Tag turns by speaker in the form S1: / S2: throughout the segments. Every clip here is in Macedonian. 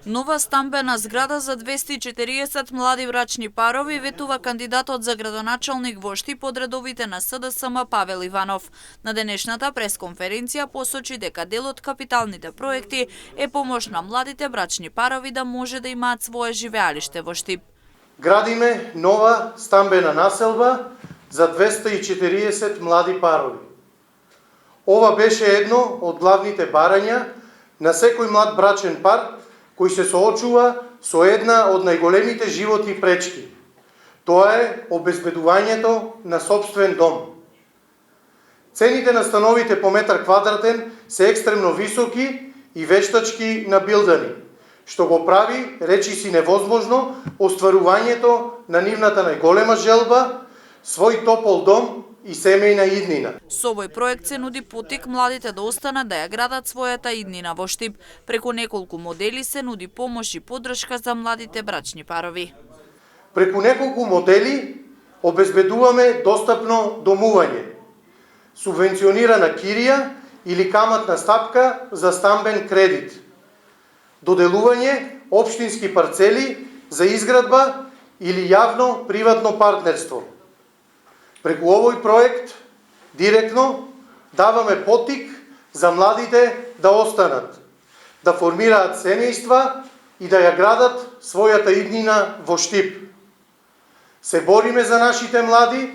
S1: Нова стамбена зграда за 240 млади брачни парови, ветува кандидатот за градоначалник во Штип од редовите на СДСМ Павел Иванов. На денешната пресконференција посочи дека дел од капиталните проекти е помош на младите брачни парови да може да имаат свое живеалиште во Штип.
S2: Градиме нова стамбена населба за 240 млади парови. Ова беше едно од главните барања на секој млад брачен пар кој се соочува со една од најголемите животни пречки. Тоа е обезбедувањето на сопствен дом. Цените на становите по метар квадратен се екстремно високи и вештачки набилдани, што го прави речиси невозможно остварувањето на нивната најголема желба, свој топол дом и семејна иднина.
S1: Со овој проект се нуди поттик младите да останат да ја градат својата иднина во Штип. Преку неколку модели се нуди помош и поддршка за младите брачни парови.
S2: Преку неколку модели обезбедуваме достапно домување, субвенционирана кирија или каматна стапка за стамбен кредит, доделување општински парцели за изградба или јавно-приватно партнерство. Преку овој проект директно даваме поттик за младите да останат, да формираат семејства и да ја градат својата иднина во Штип. Се бориме за нашите млади,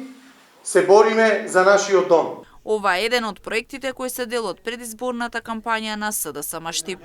S2: се бориме за нашиот дом.
S1: Ова е еден од проектите кои се дел од предизборната кампања на СДСМ Штип.